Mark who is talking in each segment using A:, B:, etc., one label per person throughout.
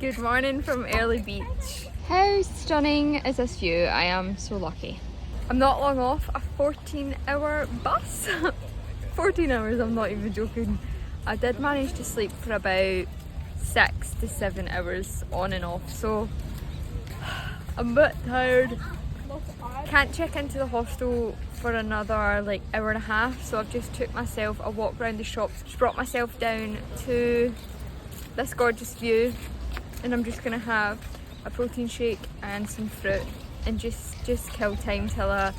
A: Good morning from Early Beach. How stunning is this view? I am so lucky. I'm not long off a 14-hour bus. 14 hours, I'm not even joking. I did manage to sleep for about 6 to 7 hours on and off, so I'm a bit tired. Can't check into the hostel for another like hour and a half, so I've just took myself a walk around the shops, just brought myself down to this gorgeous view, and I'm just gonna have a protein shake and some fruit and just kill time till I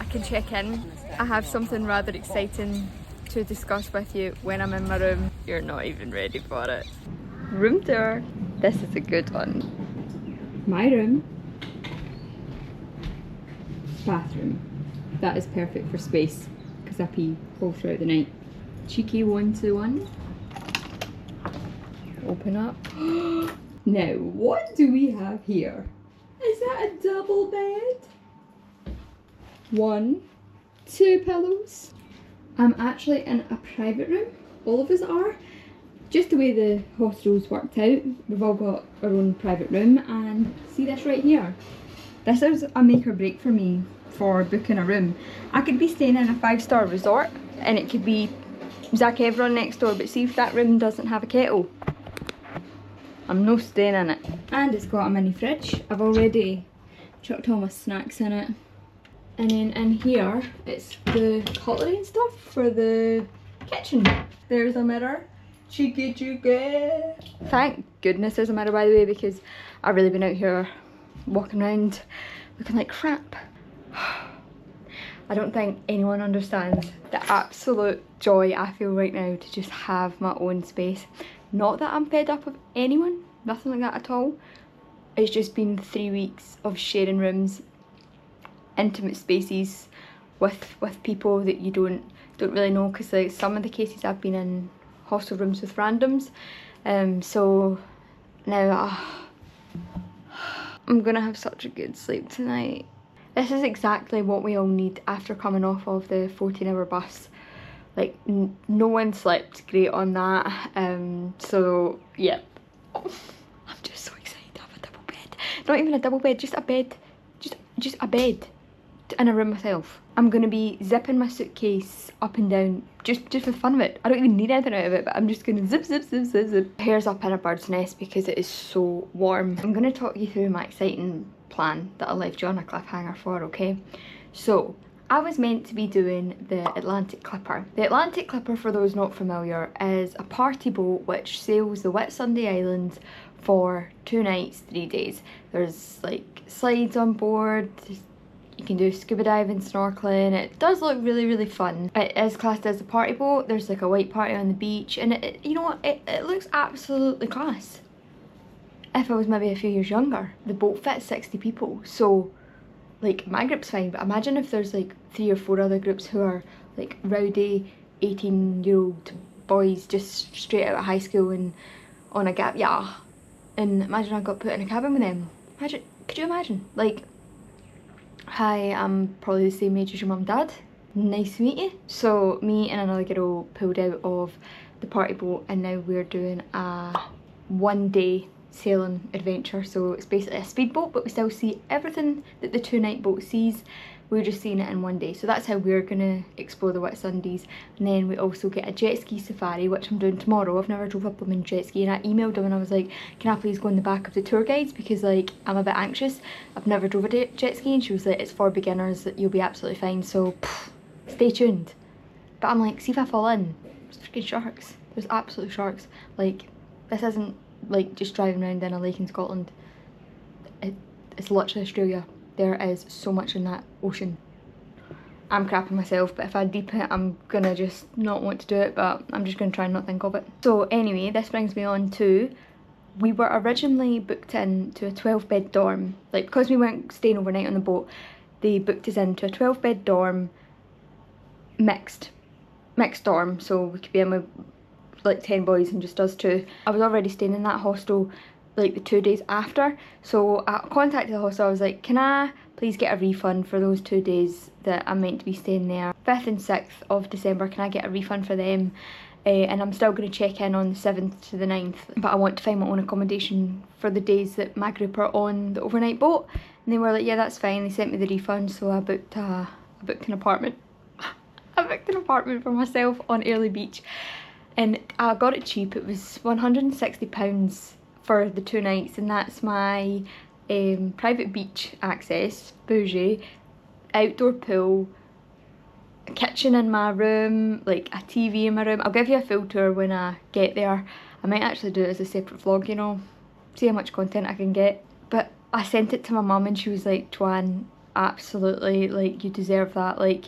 A: can check in. I have something rather exciting to discuss with you when I'm in my room. You're not even ready for it. Room tour. This is a good one. My room. Bathroom. That is perfect for space because I pee all throughout the night. Cheeky 1-to-1. Open up. Now, what do we have here? Is that a double bed? 1, 2 pillows. I'm actually in a private room. All of us are. Just the way the hostel's worked out, we've all got our own private room, and see this right here? This is a make or break for me for booking a room. I could be staying in a 5-star resort and it could be Zac Efron next door, but see if that room doesn't have a kettle, I'm no staying in it. And it's got a mini fridge. I've already chucked all my snacks in it. And then in here, it's the cutlery and stuff for the kitchen. There's a mirror. Cheeky cheeky. Thank goodness there's a mirror, by the way, because I've really been out here walking around looking like crap. I don't think anyone understands the absolute joy I feel right now to just have my own space. Not that I'm fed up of anyone, nothing like that at all. It's just been 3 weeks of sharing rooms, intimate spaces with people that you don't really know, because like some of the cases I've been in hostel rooms with randoms. So now I'm gonna have such a good sleep tonight. This is exactly what we all need after coming off of the 14-hour bus. Like, no one slept great on that, so yeah. Oh, I'm just so excited to have a double bed. Not even a double bed, just a bed. Just a bed in a room myself. I'm gonna be zipping my suitcase up and down just for the fun of it. I don't even need anything out of it, but I'm just gonna zip, zip, zip, zip, zip. Hair's up in a bird's nest because it is so warm. I'm gonna talk you through my exciting plan that I left you on a cliffhanger for, okay? So, I was meant to be doing the Atlantic Clipper. The Atlantic Clipper, for those not familiar, is a party boat which sails the Whitsunday Islands for 2 nights, 3 days. There's like slides on board, you can do scuba diving, snorkeling. It does look really, really fun. It is classed as a party boat. There's like a white party on the beach, and you know what, it looks absolutely class. If I was maybe a few years younger. The boat fits 60 people, so like my group's fine, but imagine if there's like 3 or 4 other groups who are like rowdy 18-year-old boys just straight out of high school and on a gap, yeah. And imagine I got put in a cabin with them. Imagine, could you imagine? Like, hi, I'm probably the same age as your mum and dad. Nice to meet you. So me and another girl pulled out of the party boat, and now we're doing a 1-day sailing adventure. So it's basically a speedboat, but we still see everything that the 2-night boat sees. We're just seeing it in 1 day. So that's how we're gonna explore the Whitsundays. And then we also get a jet ski safari, which I'm doing tomorrow. I've never drove up them in jet ski, and I emailed them and I was like, can I please go in the back of the tour guides, because like I'm a bit anxious. I've never drove a jet ski, and she was like, it's for beginners, you'll be absolutely fine. So stay tuned. But I'm like, see if I fall in, there's freaking sharks. There's absolute sharks. Like, this isn't like just driving around in a lake in Scotland. It's literally Australia. There is so much in that ocean. I'm crapping myself, but if I deep it, I'm gonna just not want to do it, but I'm just gonna try and not think of it. So anyway, this brings me on to, we were originally booked in to a 12-bed dorm. Like, because we weren't staying overnight on the boat, they booked us into a 12-bed dorm, mixed dorm, so we could be in with like 10 boys and just us 2. I was already staying in that hostel like the 2 days after, so I contacted the hostel. I was like, can I please get a refund for those 2 days that I'm meant to be staying there? 5th and 6th of December, can I get a refund for them? and I'm still going to check in on the 7th to the 9th, but I want to find my own accommodation for the days that my group are on the overnight boat. And they were like, yeah, that's fine. They sent me the refund, so I booked an apartment. I booked an apartment for myself on Early Beach, and I got it cheap. It was £160 for the 2 nights, and that's my private beach access, bougie, outdoor pool, a kitchen in my room, like a TV in my room. I'll give you a full tour when I get there. I might actually do it as a separate vlog, you know, see how much content I can get. But I sent it to my mum and she was like, Joanne, absolutely, like, you deserve that. Like,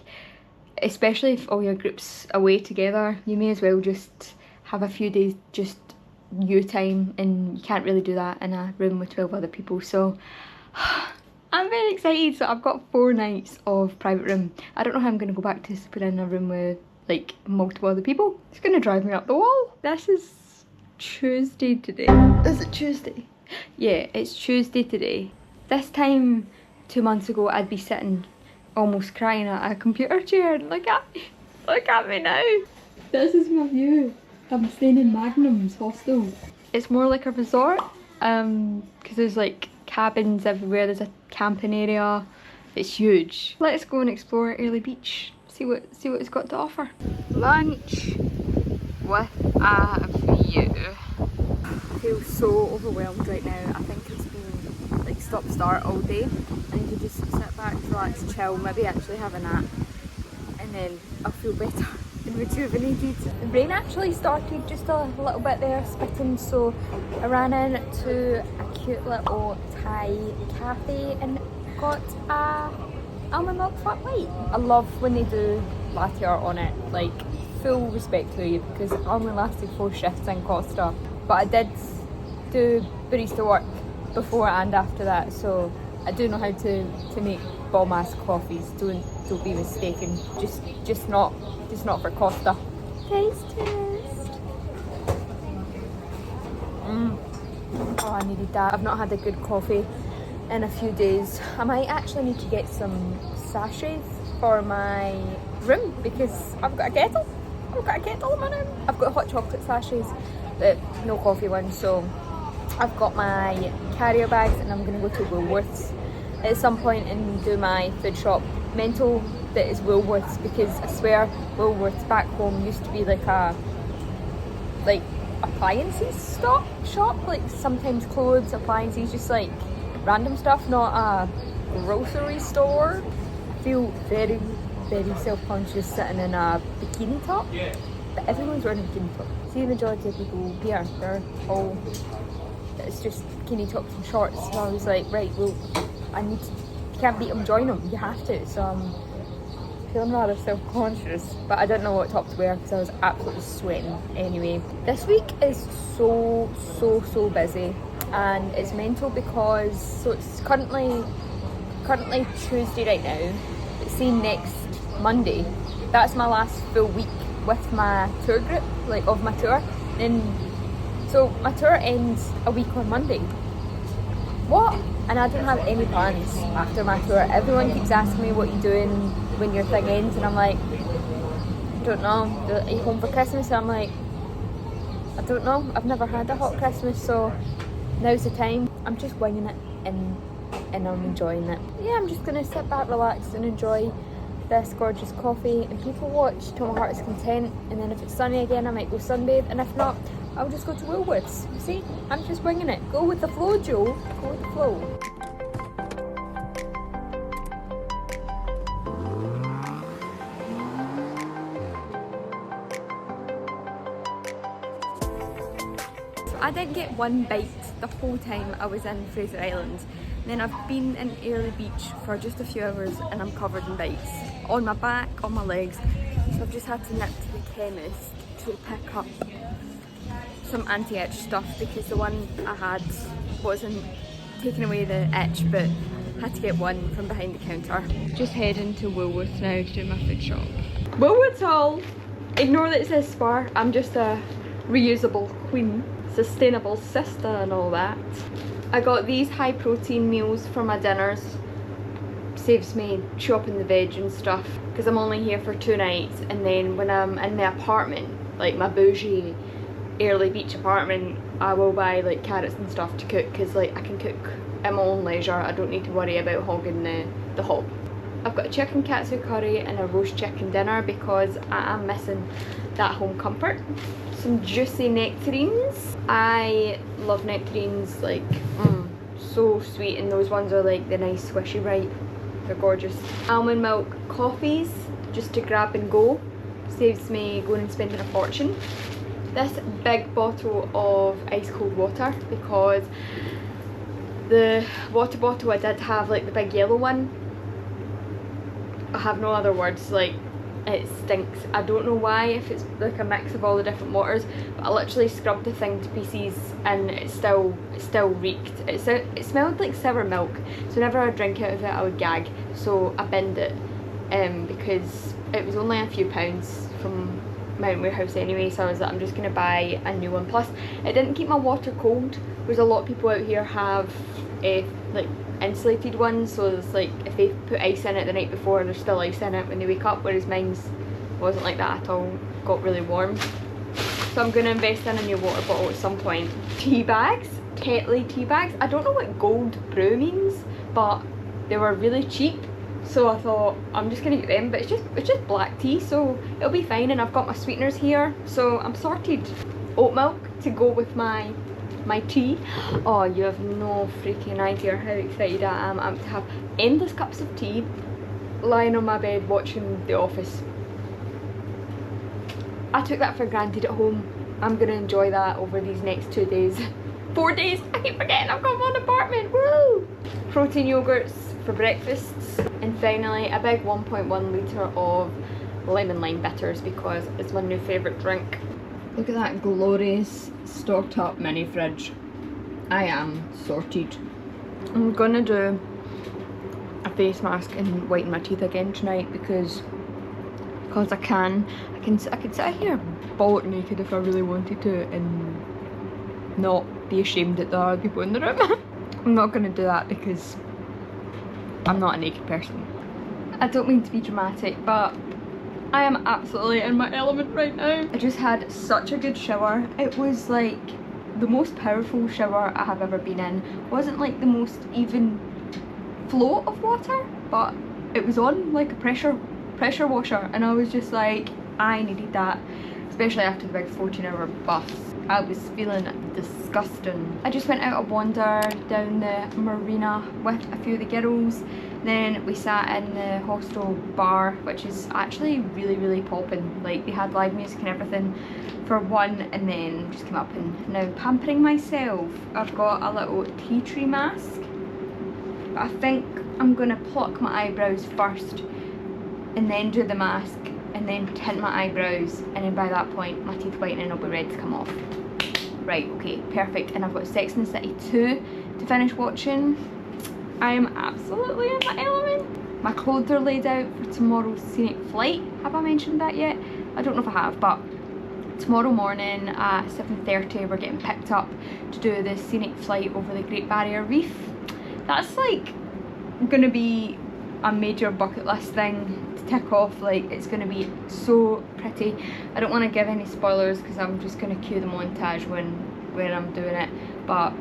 A: especially if all your group's away together, you may as well just have a few days just you time, and you can't really do that in a room with 12 other people. So I'm very excited. So I've got 4 nights of private room. I don't know how I'm going to go back to sleeping in a room with like multiple other people. It's going to drive me up the wall. This is Tuesday today. Is it Tuesday? Yeah, it's Tuesday today. This time 2 months ago I'd be sitting almost crying at a computer chair. Look at me. Look at me now. This is my view. I'm staying in Magnum's hostel. It's more like a resort, because there's like cabins everywhere. There's a camping area. It's huge. Let's go and explore Early Beach. See what it's got to offer. Lunch with a view. I feel so overwhelmed right now. I think it's been like stop-start all day. I need to just sit back, relax, chill, maybe actually have a nap, and then I'll feel better and rejuvenated. The rain actually started just a little bit there, spitting, so I ran into a cute little Thai cafe and got a almond milk flat white. I love when they do latte art on it, like, full respect to you, because I only lasted 4 shifts in Costa, but I did do barista work before and after that, so I do know how to make bomb ass coffees. Don't be mistaken. Just not for Costa. Taste test. Oh, I needed that. I've not had a good coffee in a few days. I might actually need to get some sachets for my room, because I've got a kettle. I've got a kettle in my room. I've got hot chocolate sachets, but no coffee ones. So I've got my carrier bags, and I'm going to go to Woolworths at some point and do my food shop. Mental that is Woolworths, because I swear Woolworths back home used to be like a appliances shop, like sometimes clothes, appliances, just like random stuff, not a grocery store. I feel very, very self-conscious sitting in a bikini top, but everyone's wearing a bikini top. See, the majority of people here, they're all, it's just bikini tops and shorts. So I was like, right, well, you can't beat them, join them, you have to. So I'm feeling rather self-conscious, but I didn't know what top to wear because I was absolutely sweating anyway. This week is so busy, and it's mental because, so it's currently Tuesday right now, but see, next Monday, that's my last full week with my tour group, like of my tour, and so my tour ends a week on Monday. What? And I don't have any plans after my tour. Everyone keeps asking me what you're doing when your thing ends, and I'm like, I don't know. Are you home for Christmas? And I'm like, I don't know. I've never had a hot Christmas, so now's the time. I'm just winging it, and I'm enjoying it. Yeah, I'm just gonna sit back, relax, and enjoy this gorgeous coffee and people watch till my heart is content. And then if it's sunny again, I might go sunbathe, and if not, I'll just go to Woolworths. See, I'm just winging it. Go with the flow, Joe. Go with the flow. So I didn't get one bite the whole time I was in Fraser Island. And then I've been in Early Beach for just a few hours and I'm covered in bites. On my back, on my legs. So I've just had to nip to the chemist to pick up some anti-itch stuff because the one I had wasn't taking away the itch, but had to get one from behind the counter. Just heading to Woolworths now to do my food shop. Woolworths haul! Ignore that it says Spar, I'm just a reusable queen, sustainable sister and all that. I got these high protein meals for my dinners. Saves me chopping the veg and stuff because I'm only here for 2 nights, and then when I'm in the apartment like my bougie early beach apartment, I will buy like carrots and stuff to cook, because like I can cook at my own leisure. I don't need to worry about hogging the hob. I've got a chicken katsu curry and a roast chicken dinner because I am missing that home comfort. Some juicy nectarines. I love nectarines, like so sweet, and those ones are like the nice squishy right. They're gorgeous. Almond milk coffees, just to grab and go. Saves me going and spending a fortune. This big bottle of ice cold water, because the water bottle I did have, like the big yellow one, I have no other words, like it stinks. I don't know why, if it's like a mix of all the different waters, but I literally scrubbed the thing to pieces and it still reeked. It smelled like sour milk, so whenever I drink out of it I would gag, so I binned it because it was only a few pounds from my warehouse anyway, so I was like, I'm just going to buy a new one. Plus it didn't keep my water cold, whereas a lot of people out here have like insulated ones, so it's like if they put ice in it the night before there's still ice in it when they wake up, whereas mine's wasn't like that at all. It got really warm. So I'm going to invest in a new water bottle at some point. Tea bags, Tetley tea bags. I don't know what gold brew means, but they were really cheap, so I thought I'm just going to get them. But it's just black tea, so it'll be fine, and I've got my sweeteners here, so I'm sorted. Oat milk to go with my tea. Oh, you have no freaking idea how excited I am. I'm to have endless cups of tea, lying on my bed watching The Office. I took that for granted at home. I'm gonna enjoy that over these next 2 days. 4 days! I keep forgetting I've got one apartment! Woo! Protein yogurts for breakfasts, and finally a big 1.1 litre of lemon lime bitters, because it's my new favourite drink. Look at that glorious stocked up mini fridge. I am sorted. I'm gonna do a face mask and whiten my teeth again tonight because I can sit here bollock naked if I really wanted to and not be ashamed that there are people in the room. I'm not gonna do that because I'm not a naked person. I don't mean to be dramatic, but I am absolutely in my element right now. I just had such a good shower. It was like the most powerful shower I have ever been in. It wasn't like the most even flow of water, but it was on like a pressure washer, and I was just like, I needed that, especially after the big 14-hour bus. I was feeling disgusting. I just went out a wander down the marina with a few of the girls. Then we sat in the hostel bar, which is actually really popping. Like, they had live music and everything for one, and then just came up and now pampering myself. I've got a little tea tree mask, but I think I'm gonna pluck my eyebrows first and then do the mask and then tint my eyebrows, and then by that point my teeth whitening will be ready to come off. Right, okay, perfect. And I've got Sex and the City 2 to finish watching. I am absolutely in my element. My clothes are laid out for tomorrow's scenic flight. Have I mentioned that yet? I don't know if I have, but tomorrow morning at 7:30 we're getting picked up to do the scenic flight over the Great Barrier Reef. That's like gonna be a major bucket list thing to tick off. Like, it's gonna be so pretty. I don't want to give any spoilers because I'm just gonna cue the montage when I'm doing it, but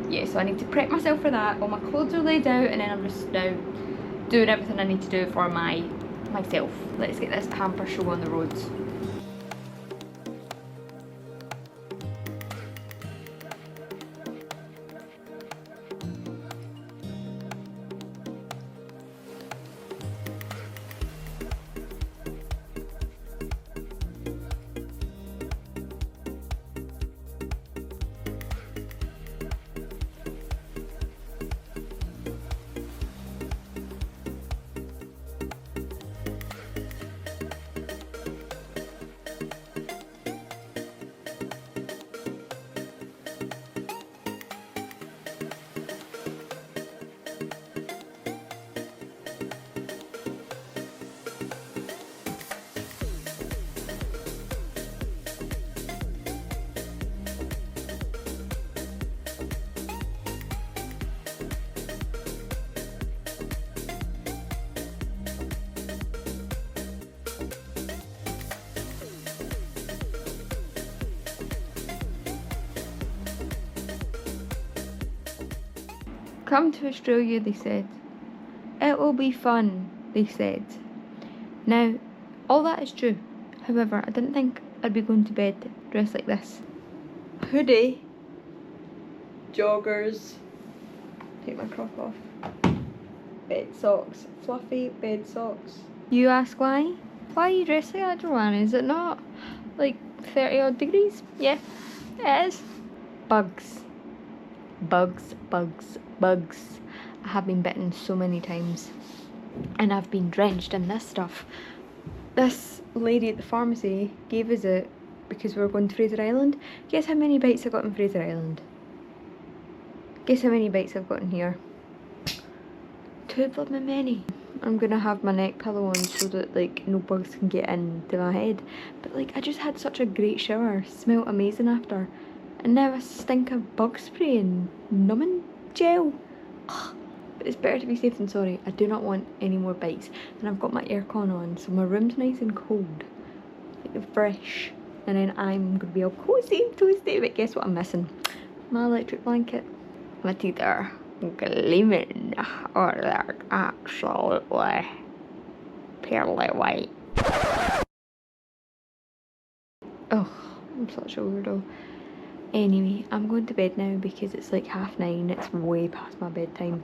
A: yeah, so I need to prep myself for that. All my clothes are laid out, and then I'm just now doing everything I need to do for myself. Let's get this pamper show on the roads. come to Australia, they said. It will be fun, they said. Now, all that is true. However, I didn't think I'd be going to bed dressed like this. Hoodie, joggers, take my crop off, bed socks, fluffy bed socks. You ask why? Why are you dressed like that, Joanne? Is it not like 30 odd degrees? Yeah, it is. Bugs. Bugs, bugs, bugs. I have been bitten so many times and I've been drenched in this stuff. This lady at the pharmacy gave us it because we were going to Fraser Island. Guess how many bites I got in Fraser Island? Guess how many bites I've got in here? Too bloody many. I'm gonna have my neck pillow on so that like no bugs can get into my head. But like I just had such a great shower, smelled amazing after. And now I stink of bug spray and numbing gel. But it's better to be safe than sorry. I do not want any more bites. And I've got my aircon on, so my room's nice and cold. Like fresh. And then I'm gonna be all cozy and toasty. But guess what I'm missing? My electric blanket. My teeth are gleaming. Or they're absolutely pearly white. Oh, I'm such a weirdo. Anyway, I'm going to bed now because it's like 9:30. It's way past my bedtime.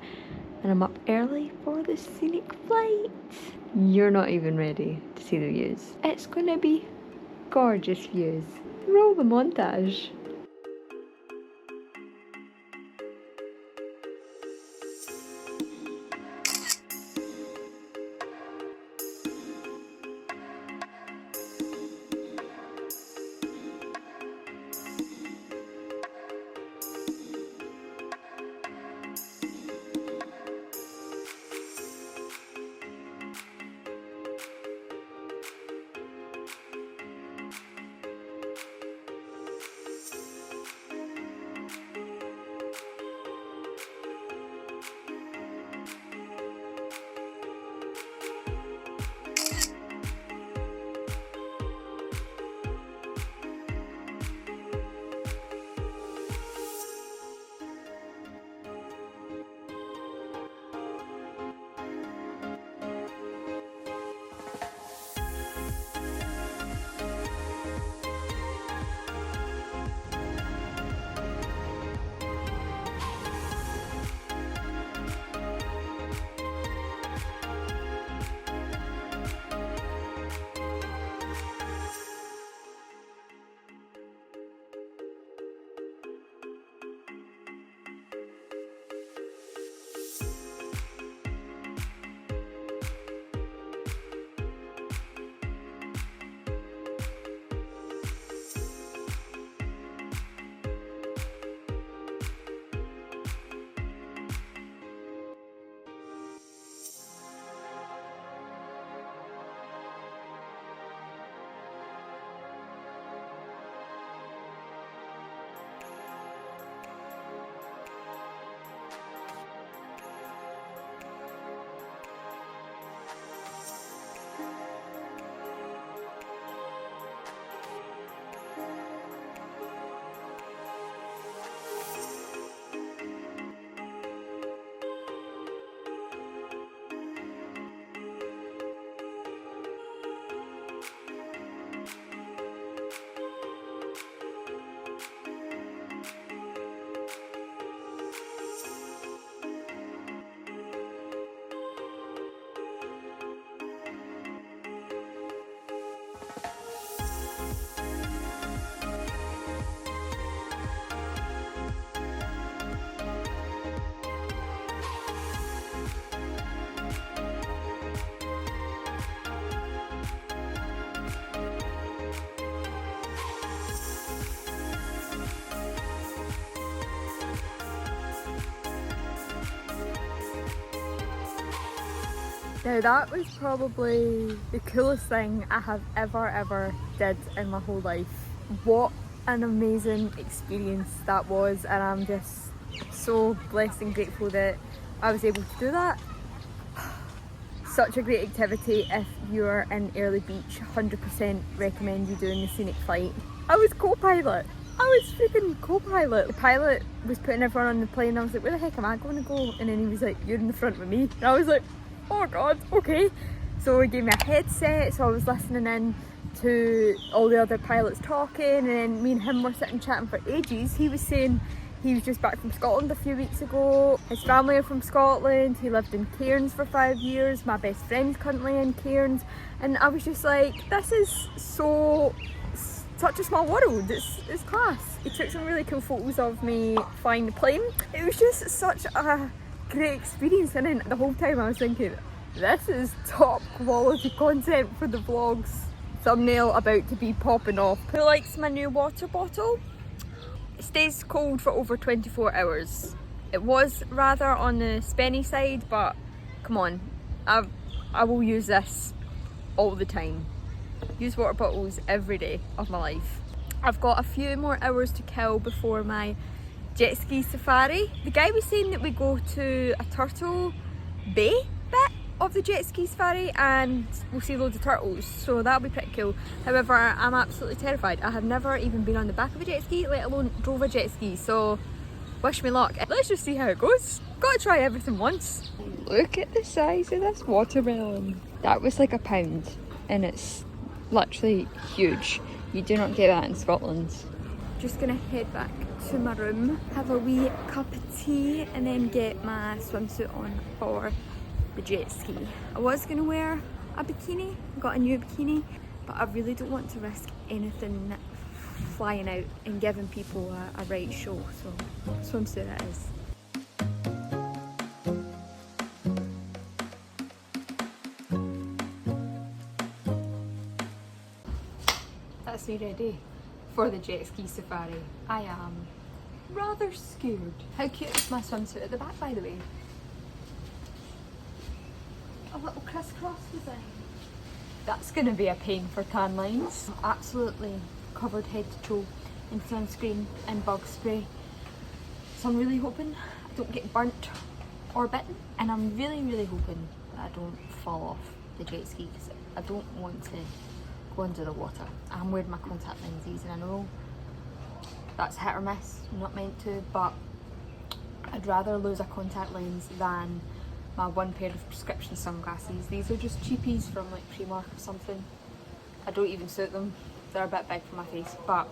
A: And I'm up early for the scenic flight. You're not even ready to see the views. It's gonna be gorgeous views. Roll the montage. Now that was probably the coolest thing I have ever did in my whole life. What an amazing experience that was, and I'm just so blessed and grateful that I was able to do that. Such a great activity. If you're in Early Beach, 100% recommend you doing the scenic flight. I was co-pilot. I was freaking co-pilot. The pilot was putting everyone on the plane. I was like, where the heck am I going to go? And then he was like, you're in the front with me. And I was like, oh god, okay. So he gave me a headset, so I was listening in to all the other pilots talking, and then me and him were sitting chatting for ages. He was saying he was just back from Scotland a few weeks ago. His family are from Scotland. He lived in Cairns for 5 years. My best friend's currently in Cairns. And I was just like, this is such a small world. It's class. He took some really cool photos of me flying the plane. It was just such a great experience, and then the whole time I was thinking, this is top quality content for the vlogs. Thumbnail about to be popping off. Who likes my new water bottle? It stays cold for over 24 hours. It was rather on the spenny side, but come on, I will use this all the time. Use water bottles every day of my life. I've got a few more hours to kill before my jet ski safari. The guy was saying that we go to a turtle bay bit of the jet ski safari and we'll see loads of turtles, so that'll be pretty cool. However, I'm absolutely terrified. I have never even been on the back of a jet ski, let alone drove a jet ski, so wish me luck. Let's just see how it goes. Gotta try everything once. Look at the size of this watermelon. That was like £1 and it's literally huge. You do not get that in Scotland. Just gonna head back to my room, have a wee cup of tea and then get my swimsuit on for the jet ski. I was gonna wear a bikini, got a new bikini, but I really don't want to risk anything flying out and giving people a right show, so swimsuit it is. That's me ready for the jet ski safari. I am rather scared. How cute is my swimsuit at the back, by the way? A little crisscross design. That's going to be a pain for tan lines. I'm absolutely covered head to toe in sunscreen and bug spray. So I'm really hoping I don't get burnt or bitten, and I'm really hoping that I don't fall off the jet ski because I don't want to go under the water. I'm wearing my contact lenses and I know that's hit or miss, I'm not meant to, but I'd rather lose a contact lens than my one pair of prescription sunglasses. These are just cheapies from like Primark or something. I don't even suit them, they're a bit big for my face, but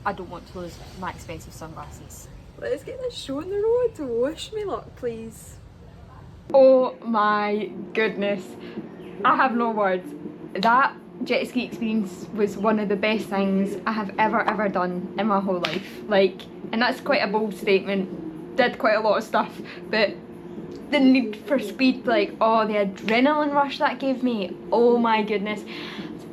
A: I don't want to lose my expensive sunglasses. Let's get this show on the road. Wish me luck, please. Oh my goodness, I have no words. That jet ski experience was one of the best things I have ever done in my whole life. Like, and that's quite a bold statement. Did quite a lot of stuff, but the need for speed, like, oh, the adrenaline rush that gave me, oh my goodness.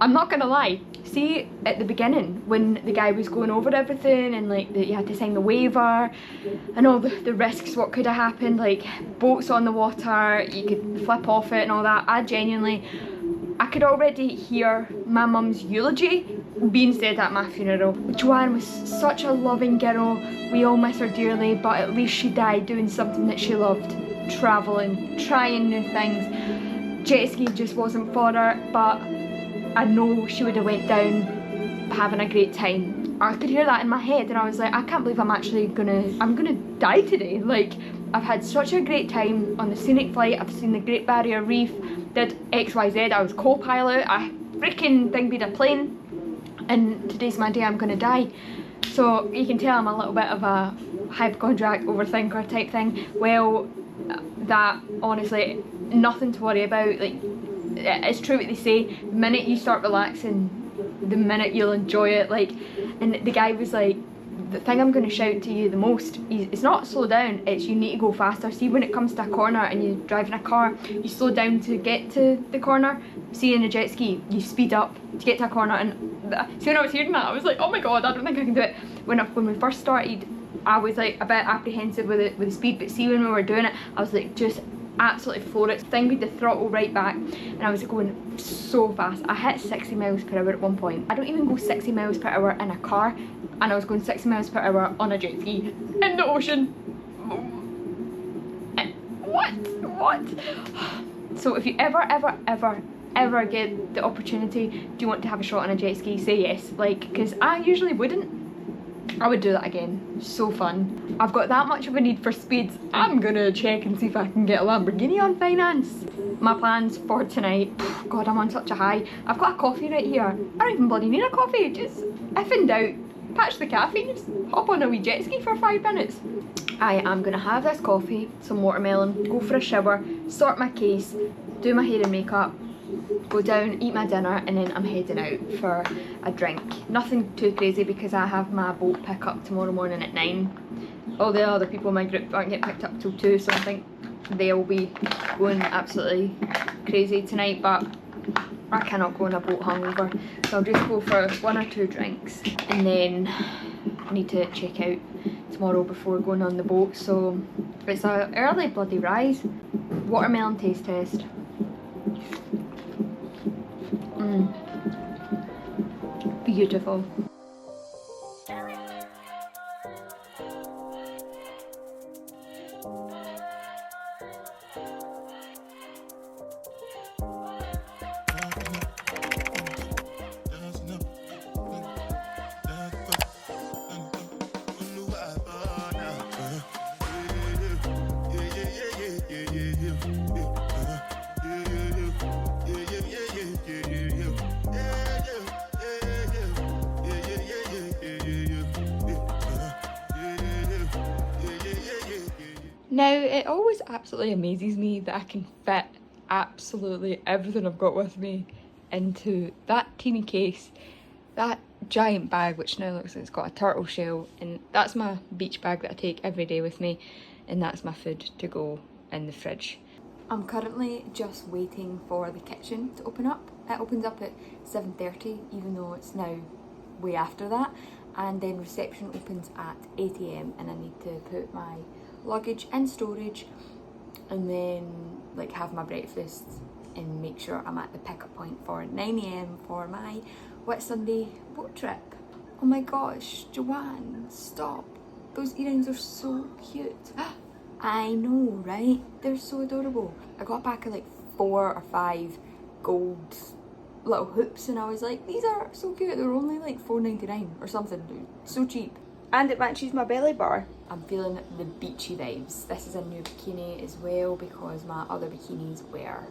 A: I'm not gonna lie, see at the beginning when the guy was going over everything and like you had to sign the waiver and all the risks, what could have happened, like boats on the water, you could flip off it and all that, I could already hear my mum's eulogy being said at my funeral. Joanne was such a loving girl, we all miss her dearly, but at least she died doing something that she loved. Travelling, trying new things. Jet ski just wasn't for her, but I know she would have went down having a great time. I could hear that in my head and I was like, I can't believe I'm gonna die today. Like, I've had such a great time on the scenic flight, I've seen the Great Barrier Reef, did XYZ, I was co-pilot, I freaking thing-beat a plane, and today's my day, I'm gonna die. So you can tell I'm a little bit of a hypochondriac overthinker type thing. Well, that honestly, nothing to worry about. Like, it's true what they say, the minute you start relaxing, the minute you'll enjoy it. Like, and the guy was like, the thing I'm going to shout to you the most is it's not slow down, it's you need to go faster. See, when it comes to a corner and you're driving a car, you slow down to get to the corner. See, in a jet ski, you speed up to get to a corner. And see, when I was hearing that, I was like, oh my god, I don't think I can do it. When we first started, I was like a bit apprehensive with the speed, but see, when we were doing it, I was like, just absolutely floor it. Thing with the throttle right back, and I was going so fast. I hit 60 miles per hour at one point. I don't even go 60 miles per hour in a car, and I was going 60 miles per hour on a jet ski in the ocean. What? So if you ever get the opportunity, do you want to have a shot on a jet ski, say yes. Like, because I usually wouldn't, I would do that again. So fun. I've got that much of a need for speed. I'm gonna check and see if I can get a Lamborghini on finance. My plans for tonight. God, I'm on such a high. I've got a coffee right here. I don't even bloody need a coffee. Just, if in doubt, patch the caffeine. Just hop on a wee jet ski for 5 minutes. I am gonna have this coffee, some watermelon, go for a shower, sort my case, do my hair and makeup, go down, eat my dinner, and then I'm heading out for a drink. Nothing too crazy because I have my boat pick up tomorrow morning at 9. All the other people in my group aren't getting picked up till 2, so I think they'll be going absolutely crazy tonight, but I cannot go on a boat hungover, so I'll just go for 1 or 2 drinks, and then I need to check out tomorrow before going on the boat. So it's an early bloody rise. Watermelon taste test. Beautiful. Now, it always absolutely amazes me that I can fit absolutely everything I've got with me into that teeny case, that giant bag, which now looks like it's got a turtle shell, and that's my beach bag that I take every day with me, and that's my food to go in the fridge. I'm currently just waiting for the kitchen to open up. It opens up at 7:30, even though it's now way after that, and then reception opens at 8 AM and I need to put my luggage in storage and then like have my breakfast and make sure I'm at the pickup point for 9 AM for my Whitsunday boat trip. Oh my gosh, Joanne, stop. Those earrings are so cute. I know, right? They're so adorable. I got back at like 4 or 5 gold little hoops and I was like, these are so cute. They're only like $4.99 or something. They're so cheap. And it matches my belly bar. I'm feeling the beachy vibes. This is a new bikini as well because my other bikinis were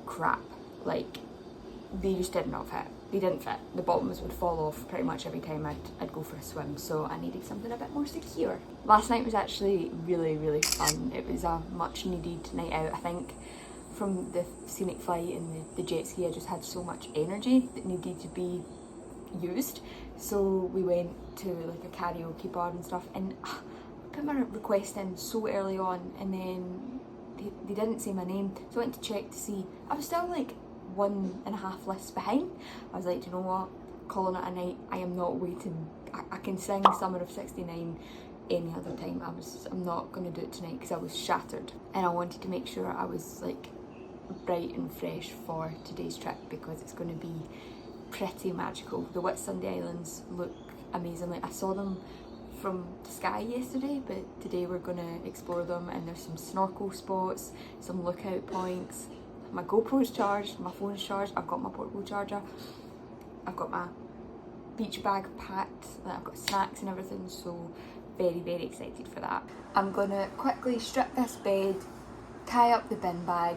A: crap. Like, they just did not fit. They didn't fit. The bottoms would fall off pretty much every time I'd go for a swim, so I needed something a bit more secure. Last night was actually really, really fun. It was a much needed night out. I think from the scenic flight and the jet ski, I just had so much energy that needed to be used. So we went to like a karaoke bar and stuff, and I put my request in so early on, and then they didn't say my name, so I went to check to see. I was still like 1.5 lists behind. I was like, do you know what, calling it a night. I am not waiting. I can sing Summer of '69 any other time. I'm not going to do it tonight because I was shattered, and I wanted to make sure I was like bright and fresh for today's trip because it's going to be pretty magical. The Whitsunday Islands look amazing. Like, I saw them from the sky yesterday, but today we're going to explore them, and there's some snorkel spots, some lookout points. My GoPro's charged, my phone's charged, I've got my portable charger, I've got my beach bag packed, I've got snacks and everything, so very, very excited for that. I'm gonna quickly strip this bed, tie up the bin bag,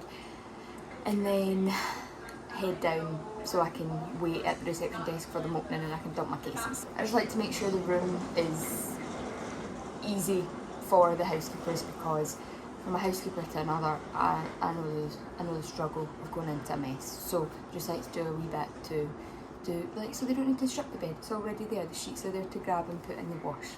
A: and then head down so I can wait at the reception desk for them opening and I can dump my cases. I just like to make sure the room is easy for the housekeepers because from a housekeeper to another, I know the struggle of going into a mess. So just like to do a wee bit to do, like, so they don't need to strip the bed. It's already there. The sheets are there to grab and put in the wash.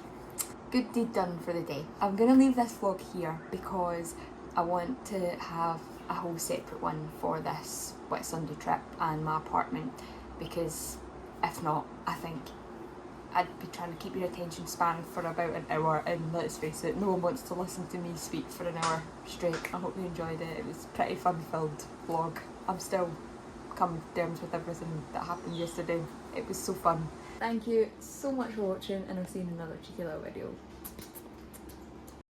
A: Good deed done for the day. I'm gonna leave this vlog here because I want to have a whole separate one for this Whitsunday trip and my apartment, because if not, I think I'd be trying to keep your attention span for about an hour, and let's face it, no one wants to listen to me speak for an hour straight. I hope you enjoyed it. It was a pretty fun-filled vlog. I'm still coming to terms with everything that happened yesterday. It was so fun. Thank you so much for watching, and I'll see you in another cheeky little video.